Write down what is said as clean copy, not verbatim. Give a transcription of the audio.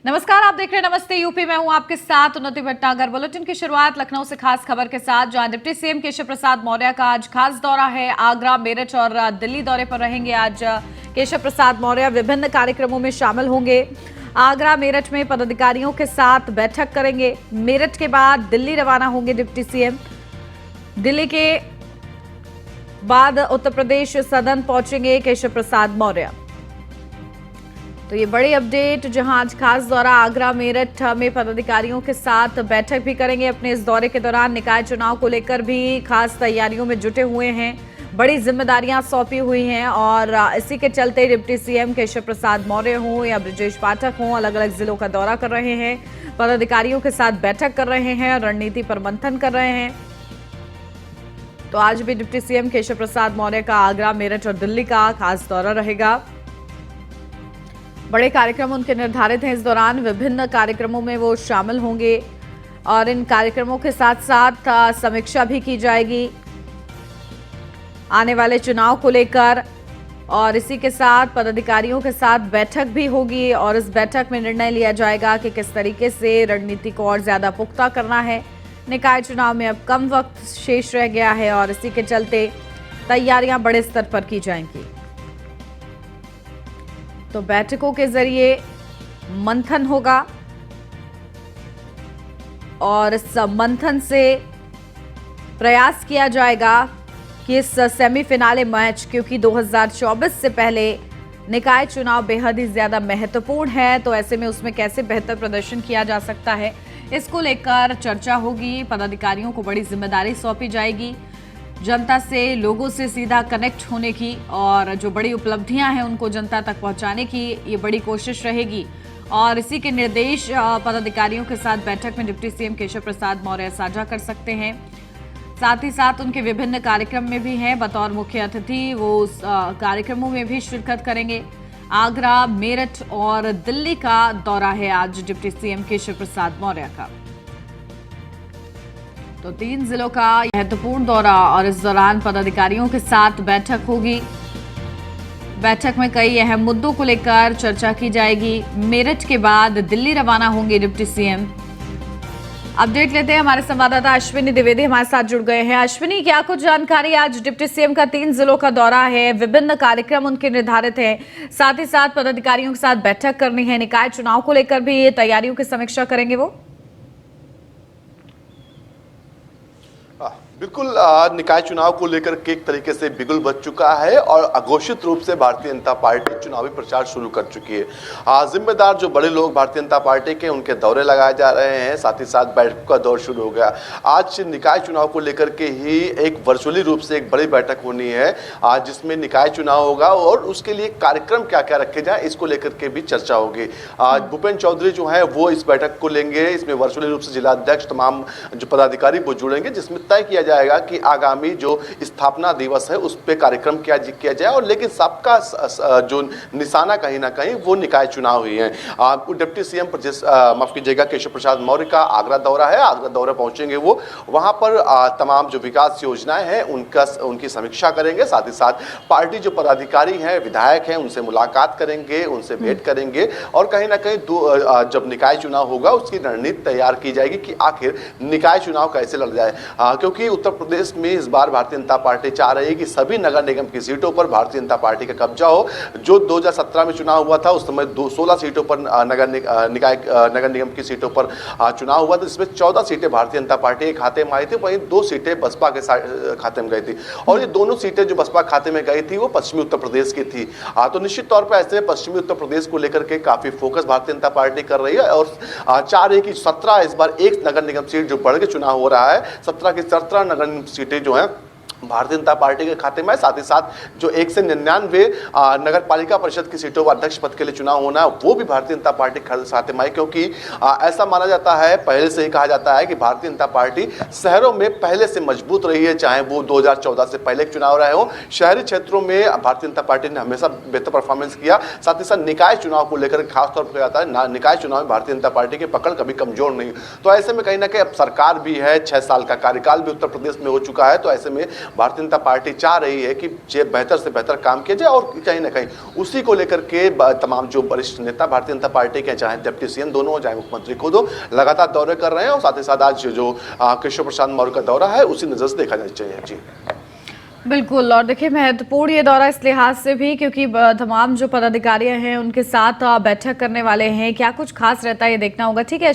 नमस्कार, आप देख रहे हैं नमस्ते यूपी। मैं हूं आपके साथ उन्नति भटनागर। बुलेटिन की शुरुआत लखनऊ से खास खबर के साथ, जहां डिप्टी सीएम केशव प्रसाद मौर्य का आज खास दौरा है। आगरा, मेरठ और दिल्ली दौरे पर रहेंगे आज केशव प्रसाद मौर्य। विभिन्न कार्यक्रमों में शामिल होंगे। आगरा, मेरठ में पदाधिकारियों के साथ बैठक करेंगे। मेरठ के बाद दिल्ली रवाना होंगे डिप्टी सीएम। दिल्ली के बाद उत्तर प्रदेश सदन पहुंचेंगे केशव प्रसाद मौर्य। तो ये बड़ी अपडेट, जहां आज खास दौरा आगरा, मेरठ में पदाधिकारियों के साथ बैठक भी करेंगे। अपने इस दौरे के दौरान निकाय चुनाव को लेकर भी खास तैयारियों में जुटे हुए हैं। बड़ी जिम्मेदारियां सौंपी हुई हैं और इसी के चलते डिप्टी सीएम केशव प्रसाद मौर्य हों या ब्रजेश पाठक हों, अलग अलग जिलों का दौरा कर रहे हैं, पदाधिकारियों के साथ बैठक कर रहे हैं, रणनीति पर मंथन कर रहे हैं। तो आज भी डिप्टी सीएम केशव प्रसाद मौर्य का आगरा, मेरठ और दिल्ली का खास दौरा रहेगा। बड़े कार्यक्रम उनके निर्धारित हैं। इस दौरान विभिन्न कार्यक्रमों में वो शामिल होंगे और इन कार्यक्रमों के साथ साथ समीक्षा भी की जाएगी आने वाले चुनाव को लेकर, और इसी के साथ पदाधिकारियों के साथ बैठक भी होगी और इस बैठक में निर्णय लिया जाएगा कि किस तरीके से रणनीति को और ज्यादा पुख्ता करना है। निकाय चुनाव में अब कम वक्त शेष रह गया है और इसी के चलते तैयारियां बड़े स्तर पर की जाएंगी। तो बैठकों के जरिए मंथन होगा और इस मंथन से प्रयास किया जाएगा कि इस सेमीफिनाले मैच, क्योंकि 2024 से पहले निकाय चुनाव बेहद ही ज्यादा महत्वपूर्ण है, तो ऐसे में उसमें कैसे बेहतर प्रदर्शन किया जा सकता है, इसको लेकर चर्चा होगी। पदाधिकारियों को बड़ी जिम्मेदारी सौंपी जाएगी, जनता से, लोगों से सीधा कनेक्ट होने की और जो बड़ी उपलब्धियां हैं उनको जनता तक पहुंचाने की ये बड़ी कोशिश रहेगी। और इसी के निर्देश पदाधिकारियों के साथ बैठक में डिप्टी सीएम केशव प्रसाद मौर्य साझा कर सकते हैं। साथ ही साथ उनके विभिन्न कार्यक्रम में भी हैं बतौर मुख्य अतिथि, वो उस कार्यक्रमों में भी शिरकत करेंगे। आगरा, मेरठ और दिल्ली का दौरा है आज डिप्टी सीएम केशव प्रसाद मौर्य का। तो 3 जिलों का महत्वपूर्ण दौरा और इस दौरान पदाधिकारियों के साथ बैठक होगी। बैठक में कई अहम मुद्दों को लेकर चर्चा की जाएगी। मेरठ के बाद दिल्ली रवाना होंगे डिप्टी सीएम। अपडेट लेते हैं, हमारे संवाददाता अश्विनी द्विवेदी हमारे साथ जुड़ गए हैं। अश्विनी, क्या कुछ जानकारी? आज डिप्टी सीएम का 3 जिलों का दौरा है, विभिन्न कार्यक्रम उनके निर्धारित हैं, साथ ही साथ पदाधिकारियों के साथ बैठक करनी है, निकाय चुनाव को लेकर भी तैयारियों की समीक्षा करेंगे वो। बिल्कुल, निकाय चुनाव को लेकर के एक तरीके से बिगुल बच चुका है और अघोषित रूप से भारतीय जनता पार्टी चुनावी प्रचार शुरू कर चुकी है। जिम्मेदार जो बड़े लोग भारतीय जनता पार्टी के, उनके दौरे लगाए जा रहे हैं, साथ ही साथ बैठक का दौर शुरू हो गया। आज निकाय चुनाव को लेकर के ही एक वर्चुअली रूप से एक बड़ी बैठक होनी है आज, जिसमें निकाय चुनाव होगा और उसके लिए कार्यक्रम क्या क्या रखे जाए इसको लेकर के भी चर्चा होगी। आज भूपेंद्र चौधरी जो है वो इस बैठक को लेंगे। इसमें वर्चुअली रूप से जिलाध्यक्ष, तमाम जो पदाधिकारी वो जुड़ेंगे, जिसमें तय किया जाएगा कि आगामी जो स्थापना दिवस है उस पे कार्यक्रम क्या किया जाए। और लेकिन सबका जो निशाना कहीं ना कहीं वो निकाय चुनाव ही है। डिप्टी सीएम माफ कीजिएगा केशव प्रसाद मौर्य का आगरा दौरा है। आगरा दौरा पहुंचेंगे वो, वहां पर तमाम जो विकास योजनाएं हैं उनकी समीक्षा करेंगे। साथ ही साथ पार्टी जो पदाधिकारी हैं, विधायक हैं, उनसे मुलाकात करेंगे, उनसे भेंट करेंगे और कहीं ना कहीं जब निकाय चुनाव होगा उसकी रणनीति तैयार की जाएगी कि आखिर निकाय चुनाव कैसे लड़ जाए। क्योंकि उत्तर प्रदेश में इस बार भारतीय जनता पार्टी चाह रही है कि सभी नगर निगम की सीटों पर भारतीय जनता पार्टी का कब्जा हो। जो 2017 में चुनाव हुआ था उस समय 16 सीटों पर नगर निगम की सीटों पर चुनाव हुआ था, जिसमें 14 सीटें भारतीय जनता पार्टी के खाते में आई थी, वहीं 2 सीटें बसपा के खाते में गई थी। और ये दोनों सीटें जो बसपा खाते में गई थी वो पश्चिमी उत्तर प्रदेश की थी। तो निश्चित तौर पर ऐसे पश्चिमी उत्तर प्रदेश को लेकर के काफी फोकस भारतीय जनता पार्टी कर रही है और चाह रही है कि 17 इस बार एक नगर निगम सीट जो बढ़ के चुनाव हो रहा है, 17 की 17 नगर निगम सीटें जो हैं भारतीय जनता पार्टी के खाते में। साथ ही साथ जो 1 से 99 नगर पालिका परिषद की सीटों पर अध्यक्ष पद के लिए चुनाव होना है वो भी भारतीय जनता पार्टी के खाते में है। क्योंकि ऐसा माना जाता है, पहले से ही कहा जाता है कि भारतीय जनता पार्टी शहरों में पहले से मजबूत रही है, चाहे वो 2014 से पहले चुनाव रहे हो। शहरी क्षेत्रों में भारतीय जनता पार्टी ने हमेशा बेहतर परफॉर्मेंस किया। साथ ही साथ निकाय चुनाव को लेकर खासतौर पर कहा जाता है निकाय चुनाव में भारतीय जनता पार्टी की पकड़ कभी कमजोर नहीं। तो ऐसे में कहीं ना कहीं अब सरकार भी है, 6 साल का कार्यकाल भी उत्तर प्रदेश में हो चुका है। तो ऐसे में भारतीय जनता पार्टी चाह रही है कि बेहतर से बेहतर काम किया जाए, और कहीं ना कहीं उसी को लेकर के तमाम जो वरिष्ठ नेता भारतीय जनता पार्टी के, चाहे डिप्टी सीएम दोनों हो, चाहे मुख्यमंत्री खुद हो, लगातार दौरे कर रहे हैं। और साथ ही साथ आज जो केशव प्रसाद मौर्य का दौरा है उसी नजर से देखा जाना चाहिए। जी बिल्कुल, और देखिए महत्वपूर्ण ये दौरा इस लिहाज से भी क्योंकि तमाम जो पदाधिकारी हैं उनके साथ बैठक करने वाले हैं, क्या कुछ खास रहता है ये देखना होगा। ठीक है।